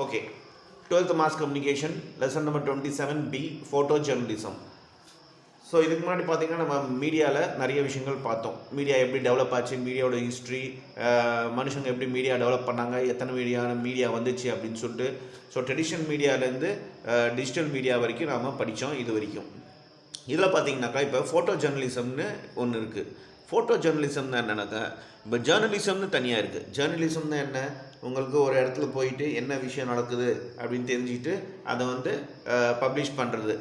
Okay, 12th mass communication lesson number 27B photo journalism. So இதுக்கு முன்னாடி பார்த்திங்கன்னா நம்ம மீடியாவில் நிறைய விஷயங்கள் பார்த்தோம். மீடியா எப்படி டெவலப் ஆச்சு, மீடியாவோட ஹிஸ்ட்ரி, மனுஷங்க எப்படி மீடியா டெவலப் பண்ணாங்க, எத்தனை மீடியா வந்துச்சு அப்படின்னு சொல்லிட்டு. ஸோ ட்ரெடிஷ்னல் மீடியாவிலேருந்து டிஜிட்டல் மீடியா வரைக்கும் நாம் படித்தோம் இது வரைக்கும். இதில் பார்த்திங்கனாக்கா இப்போ ஃபோட்டோ ஜேர்னலிசம்னு ஒன்று இருக்குது. ஃபோட்டோ ஜேர்னலிசம்னு என்னன்னாக்கா, இப்போ ஜேர்னலிசம்னு தனியாக இருக்குது. ஜேர்னலிசம்னு என்ன, உங்களுக்கு ஒரு இடத்துல போயிட்டு என்ன விஷயம் நடக்குது அப்படின்னு தெரிஞ்சுக்கிட்டு அதை பப்ளிஷ் பண்ணுறது,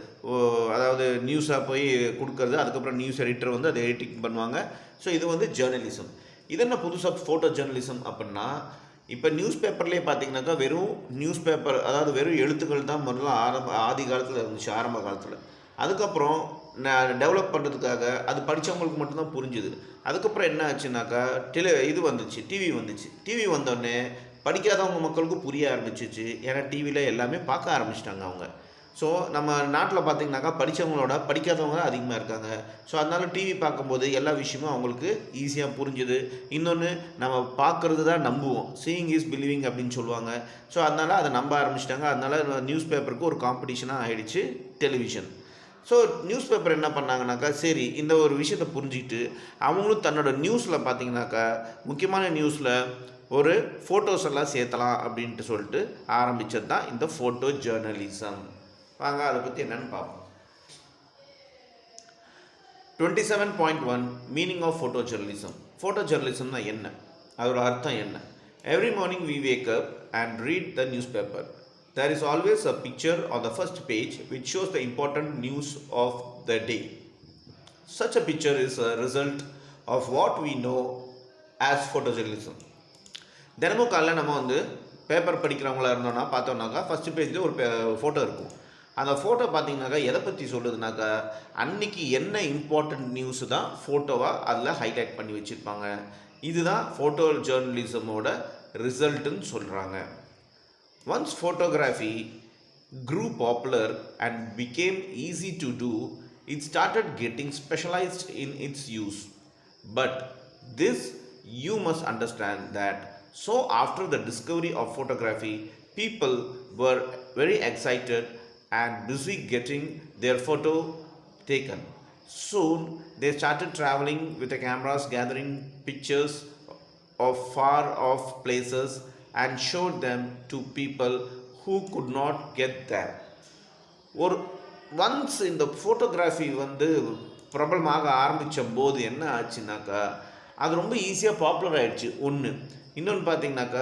அதாவது நியூஸாக போய் கொடுக்கறது, அதுக்கப்புறம் நியூஸ் எடிட்டர் அதை எடிட்டிங் பண்ணுவாங்க. ஸோ இது ஜேர்னலிசம். இது என்ன புதுசாக ஃபோட்டோ ஜேர்னலிசம் அப்படின்னா, இப்போ நியூஸ் பேப்பர்லேயே பார்த்தீங்கன்னாக்கா வெறும் நியூஸ் பேப்பர், அதாவது வெறும் எழுத்துக்கள் தான் முதல்ல ஆதி காலத்தில் இருந்துச்சு, ஆரம்ப காலத்தில். அதுக்கப்புறம் டெவலப் பண்ணுறதுக்காக அது படித்தவங்களுக்கு மட்டும்தான் புரிஞ்சுது. அதுக்கப்புறம் என்ன ஆச்சுனாக்கா வந்துச்சு, டிவி வந்துச்சு. டிவி வந்தோடனே படிக்காதவங்க மக்களுக்கு புரிய ஆரம்பிச்சிச்சு. ஏன்னா டிவியில் எல்லாமே பார்க்க ஆரம்பிச்சிட்டாங்க அவங்க. ஸோ நம்ம நாட்டில் பார்த்திங்கனாக்கா படித்தவங்களோட படிக்காதவங்க தான் அதிகமாக இருக்காங்க. ஸோ அதனால டிவி பார்க்கும்போது எல்லா விஷயமும் அவங்களுக்கு ஈஸியாக புரிஞ்சுது. இன்னொன்று, நம்ம பார்க்குறது தான் நம்புவோம், சீயிங் இஸ் பிலீவிங் அப்படின்னு சொல்லுவாங்க. ஸோ அதனால் அதை நம்ப ஆரம்பிச்சிட்டாங்க. அதனால் நியூஸ் பேப்பருக்கு ஒரு காம்படிஷனாக ஆகிடுச்சு டெலிவிஷன். ஸோ நியூஸ் பேப்பர் என்ன பண்ணாங்கனாக்கா, சரி இந்த ஒரு விஷயத்தை புரிஞ்சுக்கிட்டு அவங்களும் தன்னோட நியூஸில் பார்த்திங்கனாக்கா, முக்கியமான நியூஸில் ஒரு ஃபோட்டோஸ் எல்லாம் சேர்த்தலாம் அப்படின்ட்டு சொல்லிட்டு ஆரம்பித்தது தான் இந்த ஃபோட்டோ ஜேர்னலிசம். வாங்க அதை பற்றி என்னென்னு பார்ப்போம். 27.1 meaning of photo journalism. Photo ஜேர்னலிசம்னா என்ன, அதோட அர்த்தம் என்ன? Every morning we wake up and read the newspaper. There is always a picture on the first page which shows the important news of the day. Such a picture is a result of what we know as photojournalism. தினமும் காலையில் நம்ம paper படிக்கிறவங்களா இருந்தோம்னா பார்த்தோம்னாக்கா first பேஜில் ஒரு photo இருக்கும். அந்த photo பார்த்தீங்கன்னாக்கா எதை பற்றி சொல்லுதுனாக்கா, அன்றைக்கி என்ன இம்பார்ட்டண்ட் நியூஸு தான் ஃபோட்டோவாக அதில் ஹைலைட் பண்ணி வச்சுருப்பாங்க. இதுதான் ஃபோட்டோ ஜேர்னலிசமோட ரிசல்ட்டுன்னு சொல்கிறாங்க. Once photography grew popular and became easy to do, it started getting specialized in its use. But this you must understand that so after the discovery of photography, people were very excited and busy getting their photo taken. Soon they started traveling with the cameras, gathering pictures of far off places and showed them to people who could not get there. Once இந்த photography பிரபலமாக ஆரம்பித்த போது என்ன ஆச்சுனாக்கா, அது ரொம்ப ஈஸியாக popular ஆகிடுச்சு ஒன்று. இன்னொன்று பார்த்தீங்கன்னாக்கா,